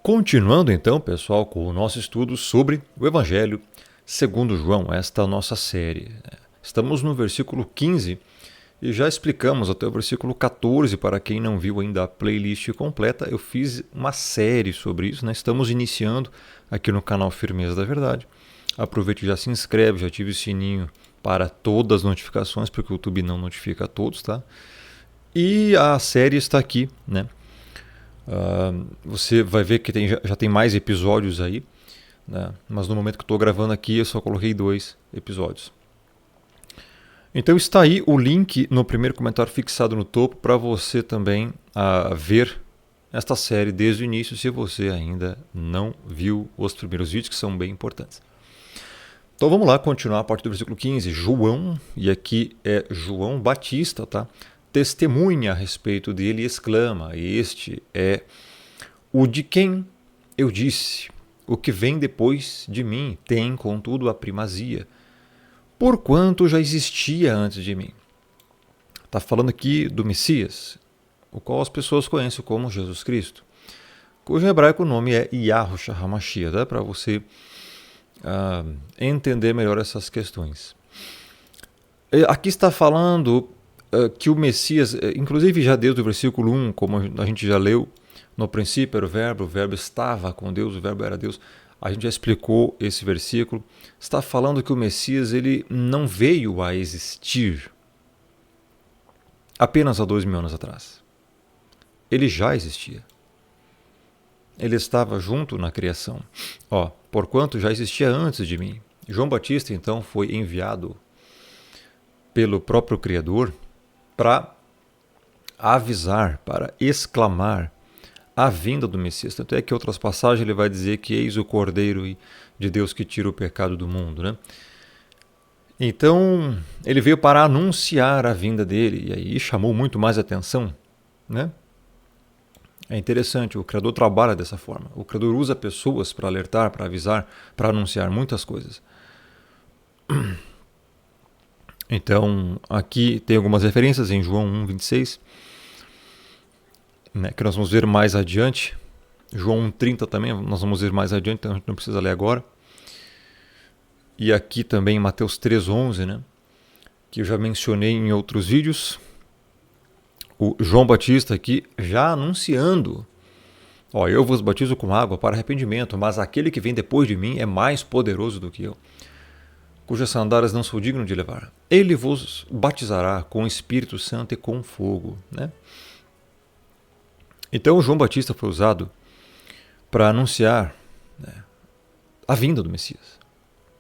Continuando então, pessoal, com o nosso estudo sobre o Evangelho segundo João, esta nossa série. Estamos no versículo 15 e já explicamos até o versículo 14, para quem não viu ainda a playlist completa. Eu fiz uma série sobre isso, né? Estamos iniciando aqui no canal Firmeza da Verdade. Aproveite e já se inscreve, já ative o sininho para todas as notificações, porque o YouTube não notifica a todos, tá? E a série está aqui, né? Você vai ver que já tem mais episódios aí, né? Mas no momento que eu estou gravando aqui eu só coloquei 2 episódios. Então está aí o link no primeiro comentário fixado no topo para você também ver esta série desde o início, se você ainda não viu os primeiros vídeos, que são bem importantes. Então vamos lá continuar a partir do versículo 15. João, e aqui é João Batista, tá? Testemunha a respeito dele e exclama: este é o de quem eu disse, o que vem depois de mim tem, contudo, a primazia, porquanto já existia antes de mim. Está falando aqui do Messias, o qual as pessoas conhecem como Jesus Cristo, cujo em hebraico nome é Yahushua HaMashiach, tá? Para você entender melhor essas questões. Aqui está falando que o Messias, inclusive já desde o versículo 1, como a gente já leu, no princípio era o verbo estava com Deus, o verbo era Deus. A gente já explicou esse versículo. Está falando que o Messias ele não veio a existir apenas há 2000 anos atrás. Ele já existia. Ele estava junto na criação. Porquanto já existia antes de mim. João Batista, então, foi enviado pelo próprio Criador para avisar, para exclamar a vinda do Messias. Tanto é que em outras passagens ele vai dizer que eis o Cordeiro de Deus que tira o pecado do mundo, né? Então, ele veio para anunciar a vinda dele, e aí chamou muito mais atenção, né? É interessante, o Criador trabalha dessa forma. O Criador usa pessoas para alertar, para avisar, para anunciar muitas coisas. Então, aqui tem algumas referências em João 1,26, né, que nós vamos ver mais adiante. João 1,30 também, nós vamos ver mais adiante, então a gente não precisa ler agora. E aqui também em Mateus 3,11, né, que eu já mencionei em outros vídeos. O João Batista aqui já anunciando: eu vos batizo com água para arrependimento, mas aquele que vem depois de mim é mais poderoso do que eu, cujas sandálias não sou digno de levar. Ele vos batizará com o Espírito Santo e com fogo, né? Então o João Batista foi usado para anunciar, né, a vinda do Messias.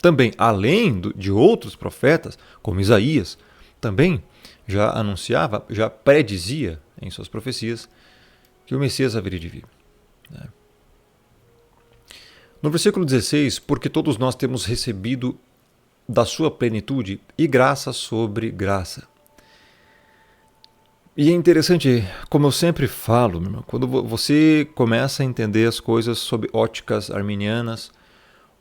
Também, além de outros profetas, como Isaías, também já anunciava, já predizia em suas profecias que o Messias haveria de vir, né? No versículo 16, porque todos nós temos recebido da sua plenitude e graça sobre graça. E é interessante, como eu sempre falo, meu irmão, quando você começa a entender as coisas sob óticas arminianas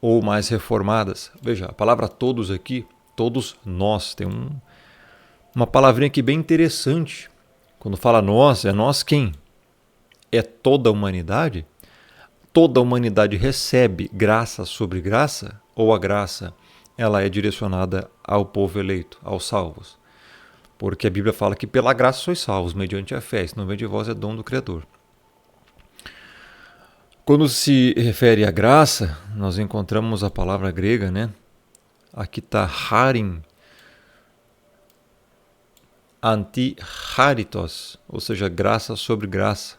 ou mais reformadas, veja, a palavra todos aqui, todos nós, tem uma palavrinha aqui bem interessante. Quando fala nós, é nós quem? É toda a humanidade? Toda a humanidade recebe graça sobre graça? Ou a graça ela é direcionada ao povo eleito, aos salvos? Porque a Bíblia fala que pela graça sois salvos, mediante a fé, isso não vem de vós, é dom do Criador. Quando se refere à graça, nós encontramos a palavra grega, né? Aqui está charin, anti-charitos, ou seja, graça sobre graça.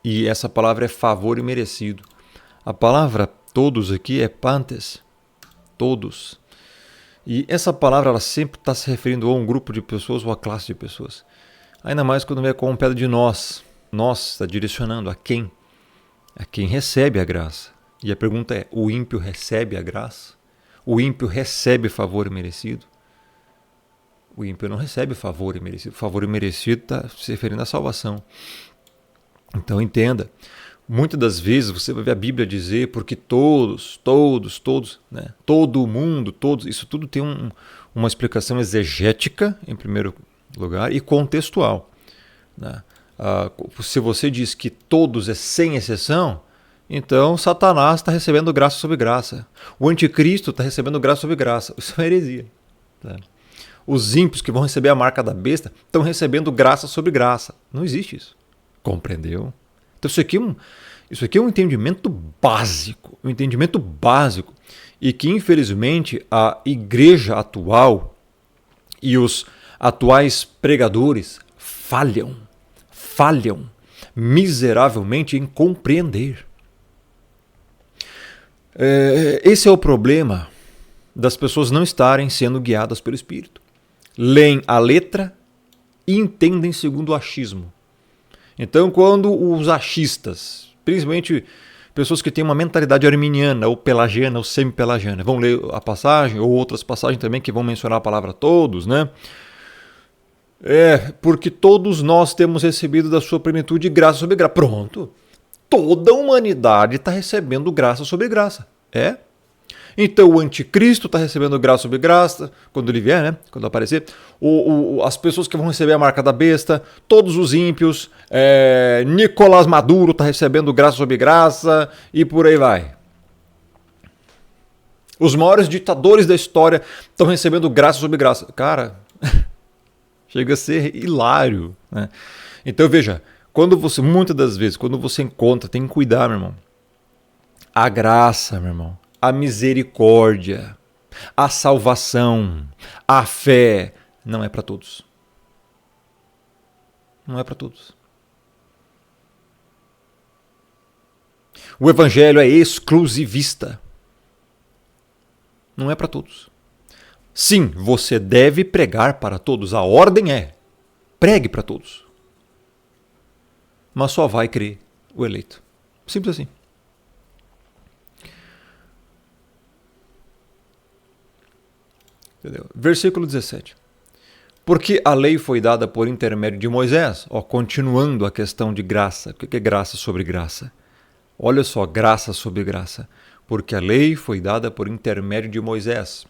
E essa palavra é favor imerecido. A palavra todos aqui é pantes, todos. E essa palavra ela sempre está se referindo a um grupo de pessoas ou a classe de pessoas. Ainda mais quando vem com o pé de nós. Nós está direcionando a quem? A quem recebe a graça. E a pergunta é, o ímpio recebe a graça? O ímpio recebe favor imerecido? O ímpio não recebe favor imerecido. Favor imerecido está se referindo à salvação. Então entenda, muitas das vezes você vai ver a Bíblia dizer porque todos, né? Todo mundo, todos, isso tudo tem uma explicação exegética, em primeiro lugar, e contextual, né? Se você diz que todos é sem exceção, então Satanás está recebendo graça sobre graça. O anticristo está recebendo graça sobre graça. Isso é uma heresia. Tá? Os ímpios que vão receber a marca da besta estão recebendo graça sobre graça. Não existe isso. Compreendeu? Então isso aqui é um entendimento básico. Um entendimento básico. E que, infelizmente, a igreja atual e os atuais pregadores falham miseravelmente em compreender. Esse é o problema das pessoas não estarem sendo guiadas pelo Espírito. Leem a letra e entendem segundo o achismo. Então, quando os achistas, principalmente pessoas que têm uma mentalidade arminiana, ou pelagiana, ou semi-pelagiana, vão ler a passagem, ou outras passagens também que vão mencionar a palavra todos, né? Porque todos nós temos recebido da sua plenitude graça sobre graça. Pronto. Toda a humanidade está recebendo graça sobre graça. Então o anticristo está recebendo graça sobre graça, quando ele vier, né? Quando aparecer. As pessoas que vão receber a marca da besta, todos os ímpios, Nicolás Maduro está recebendo graça sobre graça, e por aí vai. Os maiores ditadores da história estão recebendo graça sobre graça. Cara, chega a ser hilário, né? Então veja, muitas das vezes, quando você encontra, tem que cuidar, meu irmão. A graça, meu irmão, a misericórdia, a salvação, a fé, não é para todos. Não é para todos. O evangelho é exclusivista. Não é para todos. Sim, você deve pregar para todos. A ordem é: pregue para todos. Mas só vai crer o eleito. Simples assim. Entendeu? Versículo 17. Porque a lei foi dada por intermédio de Moisés. Continuando a questão de graça. O que é graça sobre graça? Olha só, graça sobre graça. Porque a lei foi dada por intermédio de Moisés.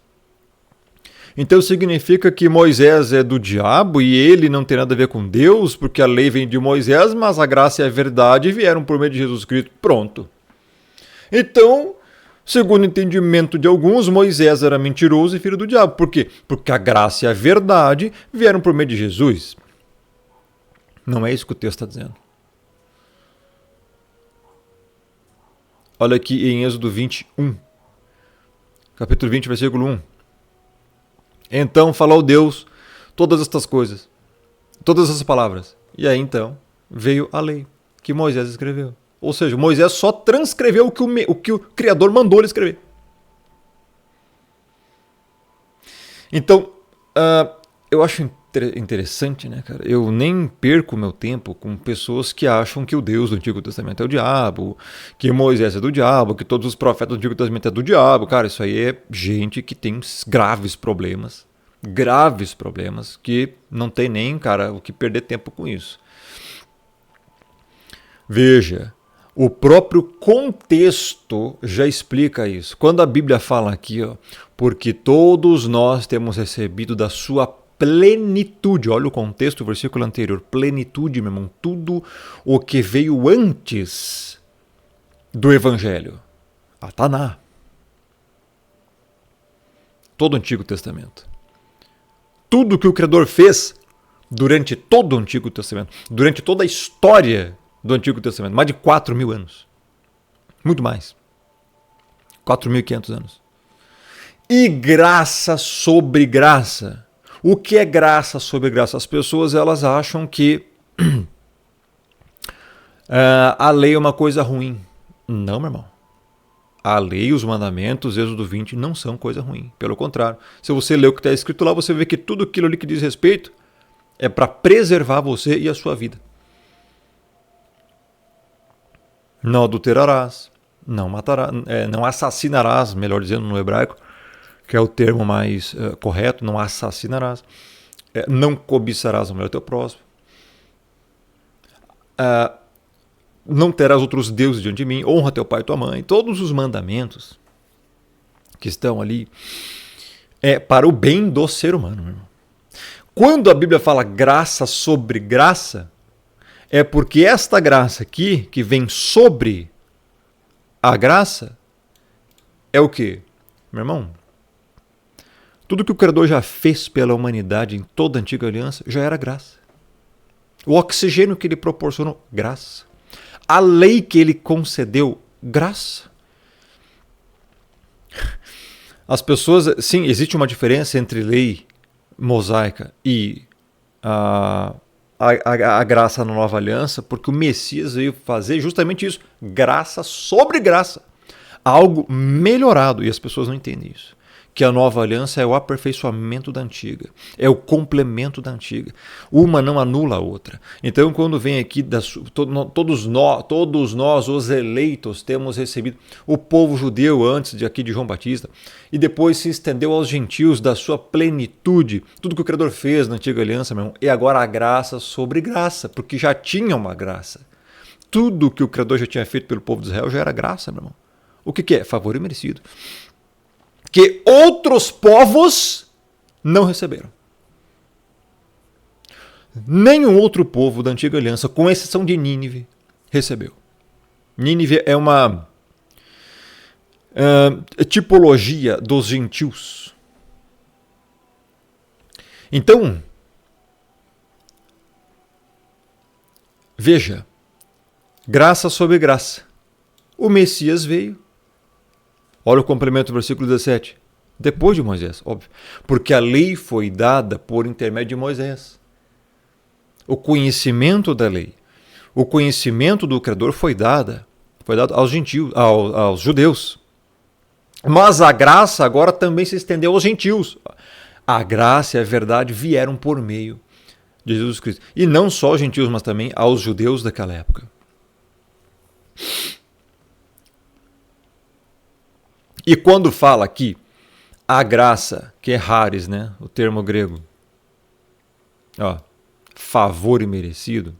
Então significa que Moisés é do diabo e ele não tem nada a ver com Deus, porque a lei vem de Moisés, mas a graça e a verdade vieram por meio de Jesus Cristo. Pronto. Então, segundo o entendimento de alguns, Moisés era mentiroso e filho do diabo. Por quê? Porque a graça e a verdade vieram por meio de Jesus. Não é isso que o texto está dizendo. Olha aqui em Êxodo 21, capítulo 20, versículo 1. Então falou Deus todas estas coisas, todas essas palavras. E aí então veio a lei que Moisés escreveu. Ou seja, Moisés só transcreveu o que o Criador mandou ele escrever. Então, eu acho interessante, né, cara? Eu nem perco meu tempo com pessoas que acham que o Deus do Antigo Testamento é o diabo, que Moisés é do diabo, que todos os profetas do Antigo Testamento é do diabo. Cara, isso aí é gente que tem graves problemas, que não tem nem, cara, o que perder tempo com isso. Veja, o próprio contexto já explica isso. Quando a Bíblia fala aqui, porque todos nós temos recebido da sua plenitude. Olha o contexto, o versículo anterior. Plenitude, meu irmão. Tudo o que veio antes do Evangelho. Ataná. Todo o Antigo Testamento. Tudo que o Criador fez durante todo o Antigo Testamento. Durante toda a história do Antigo Testamento. Mais de 4.000 anos. Muito mais. 4.500 anos. E graça sobre graça. O que é graça sobre graça? As pessoas elas acham que a lei é uma coisa ruim. Não, meu irmão. A lei, os mandamentos, Êxodo 20, não são coisa ruim. Pelo contrário, se você ler o que está escrito lá, você vê que tudo aquilo ali que diz respeito é para preservar você e a sua vida. Não adulterarás, não matarás, não assassinarás, melhor dizendo no hebraico, que é o termo mais correto, não assassinarás, não cobiçarás a mulher do teu próximo, não terás outros deuses diante de mim, honra teu pai e tua mãe. Todos os mandamentos que estão ali é para o bem do ser humano, meu irmão. Quando a Bíblia fala graça sobre graça, É porque esta graça aqui, que vem sobre a graça, é o quê? Meu irmão, tudo que o Criador já fez pela humanidade em toda a antiga aliança já era graça. O oxigênio que ele proporcionou, graça. A lei que ele concedeu, graça. As pessoas, sim, existe uma diferença entre lei mosaica e a graça na nova aliança, porque o Messias veio fazer justamente isso, graça sobre graça, algo melhorado, e as pessoas não entendem isso. Que a nova aliança é o aperfeiçoamento da antiga, é o complemento da antiga. Uma não anula a outra. Então, quando vem aqui, todos nós, os eleitos, temos recebido o povo judeu antes de aqui de João Batista, e depois se estendeu aos gentios da sua plenitude. Tudo que o Criador fez na antiga aliança, meu irmão, e agora a graça sobre graça, porque já tinha uma graça. Tudo que o Criador já tinha feito pelo povo de Israel já era graça, meu irmão. O que é? Favor imerecido. Que outros povos não receberam. Nenhum outro povo da antiga aliança, com exceção de Nínive, recebeu. Nínive é uma tipologia dos gentios. Então, veja, graça sobre graça. O Messias veio. Olha o complemento do versículo 17. Depois de Moisés, óbvio. Porque a lei foi dada por intermédio de Moisés. O conhecimento da lei, o conhecimento do Criador foi dado aos gentios, aos judeus. Mas a graça agora também se estendeu aos gentios. A graça e a verdade vieram por meio de Jesus Cristo. E não só aos gentios, mas também aos judeus daquela época. E quando fala aqui a graça, que é charis, né? O termo grego, favor imerecido,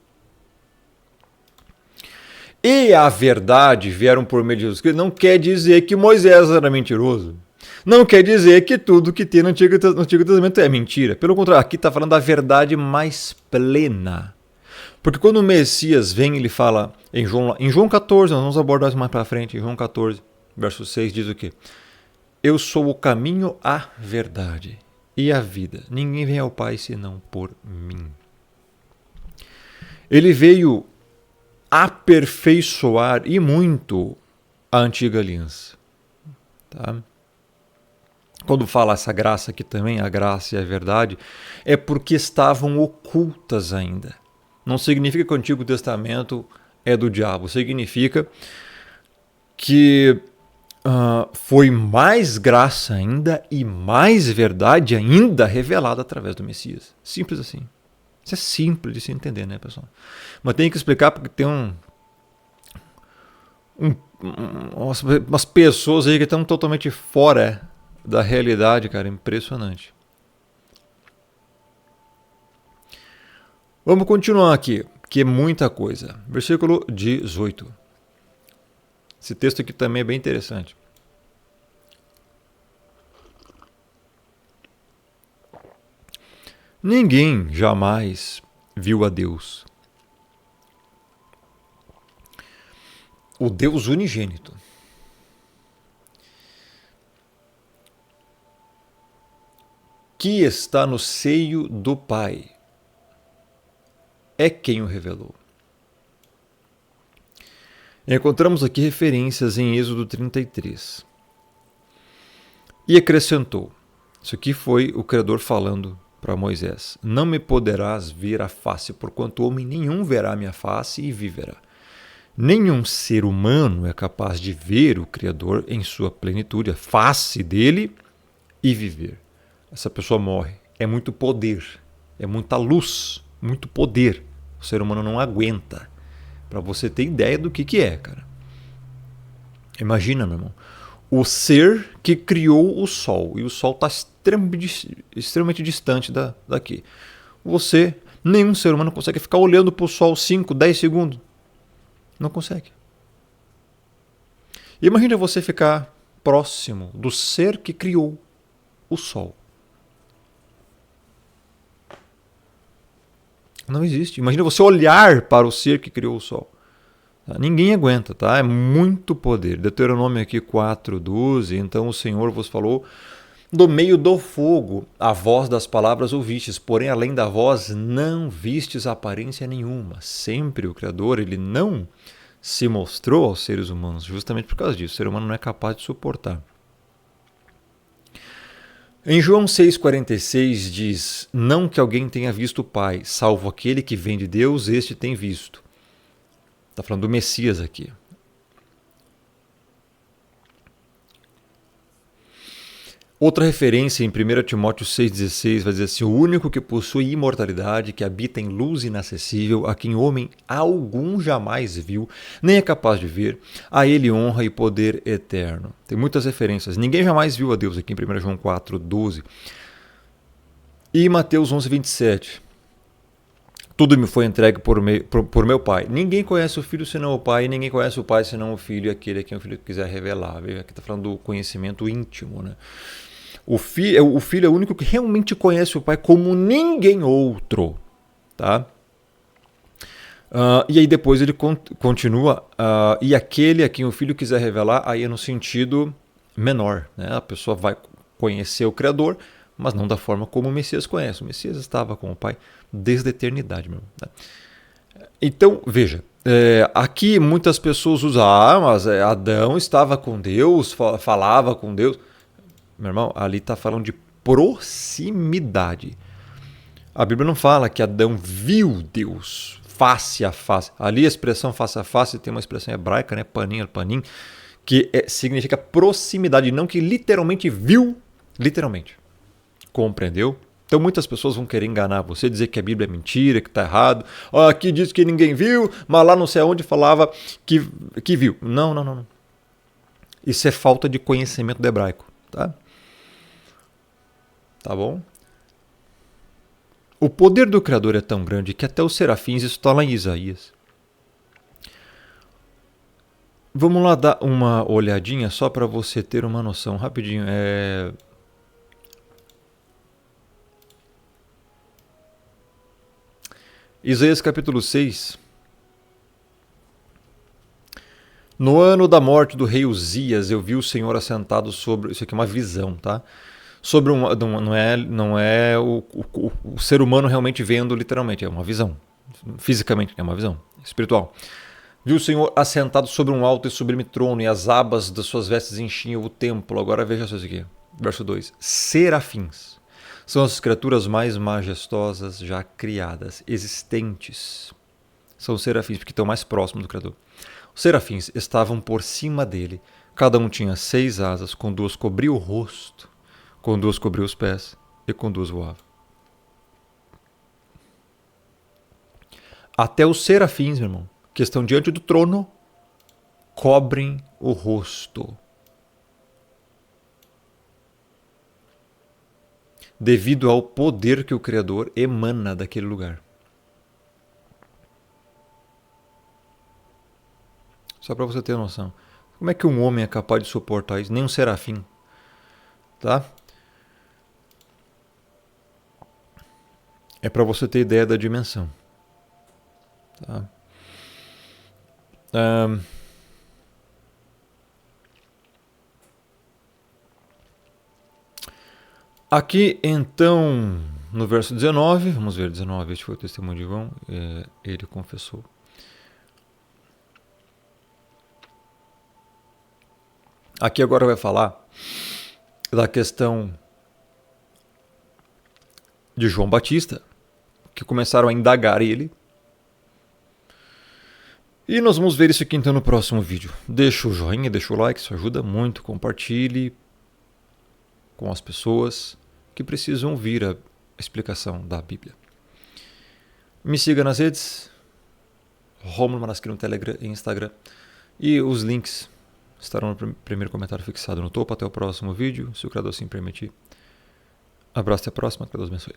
e a verdade vieram por meio de Jesus Cristo, não quer dizer que Moisés era mentiroso. Não quer dizer que tudo que tem no Antigo Testamento é mentira. Pelo contrário, aqui está falando da verdade mais plena. Porque quando o Messias vem, ele fala em João 14, nós vamos abordar isso mais para frente, em João 14, verso 6, diz o quê? Eu sou o caminho, a verdade e a vida. Ninguém vem ao Pai senão por mim. Ele veio aperfeiçoar e muito a antiga aliança. Tá? Quando fala essa graça aqui também, a graça e a verdade, é porque estavam ocultas ainda. Não significa que o Antigo Testamento é do diabo. Significa que foi mais graça ainda e mais verdade ainda revelada através do Messias. Simples assim. Isso é simples de se entender, né, pessoal? Mas tem que explicar porque tem umas pessoas aí que estão totalmente fora da realidade, cara. Impressionante. Vamos continuar aqui, que é muita coisa. Versículo 18. Esse texto aqui também é bem interessante. Ninguém jamais viu a Deus. O Deus unigênito. Que está no seio do Pai. É quem o revelou. Encontramos aqui referências em Êxodo 33. E acrescentou. Isso aqui foi o Criador falando para Moisés. Não me poderás ver a face, porquanto homem nenhum verá a minha face e viverá. Nenhum ser humano é capaz de ver o Criador em sua plenitude, a face dele, e viver. Essa pessoa morre. É muito poder, é muita luz, muito poder. O ser humano não aguenta. Para você ter ideia do que é, cara. Imagina, meu irmão. O ser que criou o Sol. E o Sol está extremamente distante daqui. Você, nenhum ser humano consegue ficar olhando para o Sol 5, 10 segundos. Não consegue. Imagina você ficar próximo do ser que criou o Sol. Não existe. Imagina você olhar para o ser que criou o Sol. Tá? Ninguém aguenta, tá? É muito poder. Deuteronômio aqui 4:12. Então o Senhor vos falou do meio do fogo, a voz das palavras ouvistes, porém além da voz não vistes aparência nenhuma. Sempre o Criador, ele não se mostrou aos seres humanos, justamente por causa disso. O ser humano não é capaz de suportar. Em João 6,46 diz: não que alguém tenha visto o Pai, salvo aquele que vem de Deus, este tem visto. Está falando do Messias aqui. Outra referência em 1 Timóteo 6,16 vai dizer assim: o único que possui imortalidade, que habita em luz inacessível, a quem homem algum jamais viu, nem é capaz de ver, a ele honra e poder eterno. Tem muitas referências. Ninguém jamais viu a Deus aqui em 1 João 4,12. E Mateus 11,27. Tudo me foi entregue por meu Pai. Ninguém conhece o Filho senão o Pai, e ninguém conhece o Pai senão o Filho, e aquele a quem o Filho quiser revelar. Aqui está falando do conhecimento íntimo, né? O filho é o único que realmente conhece o Pai como ninguém outro. Tá? E aí depois ele continua, e aquele a quem o Filho quiser revelar, aí é no sentido menor. Né? A pessoa vai conhecer o Criador, mas não da forma como o Messias conhece. O Messias estava com o Pai desde a eternidade. Meu. Então, veja, aqui muitas pessoas usam, mas Adão estava com Deus, falava com Deus. Meu irmão, ali está falando de proximidade. A Bíblia não fala que Adão viu Deus face a face. Ali a expressão face a face tem uma expressão hebraica, né, panim, que significa proximidade, não que literalmente viu, literalmente. Compreendeu? Então muitas pessoas vão querer enganar você, dizer que a Bíblia é mentira, que está errado. Aqui diz que ninguém viu, mas lá não sei aonde falava que viu. Não. Isso é falta de conhecimento do hebraico. Tá bom? O poder do Criador é tão grande que até os serafins, isso está lá em Isaías. Vamos lá dar uma olhadinha só para você ter uma noção rapidinho. Isaías capítulo 6. No ano da morte do rei Uzias, eu vi o Senhor assentado sobre... Isso aqui é uma visão, tá? Sobre não é o ser humano realmente vendo literalmente, é uma visão. Fisicamente, é uma visão espiritual. Vi o Senhor assentado sobre um alto e sublime trono, e as abas das suas vestes enchiam o templo. Agora veja só isso aqui. Verso 2. Serafins são as criaturas mais majestosas já criadas, existentes. São os serafins, porque estão mais próximos do Criador. Os serafins estavam por cima dele. Cada um tinha 6 asas, com 2 cobria o rosto, com 2 cobria os pés e com 2 voava. Até os serafins, meu irmão, que estão diante do trono, cobrem o rosto. Devido ao poder que o Criador emana daquele lugar. Só para você ter noção. Como é que um homem é capaz de suportar isso? Nem um serafim. Tá? É para você ter ideia da dimensão. Tá? Aqui, então, no verso 19, vamos ver, 19, este foi o testemunho de João, ele confessou. Aqui agora vai falar da questão de João Batista, que começaram a indagar ele. E nós vamos ver isso aqui então no próximo vídeo. Deixa o joinha, deixa o like, isso ajuda muito. Compartilhe com as pessoas que precisam ouvir a explicação da Bíblia. Me siga nas redes, Romulo Manasquini no Telegram e Instagram. E os links estarão no primeiro comentário fixado no topo. Até o próximo vídeo, se o Criador assim permitir. Abraço, até a próxima, que Deus abençoe.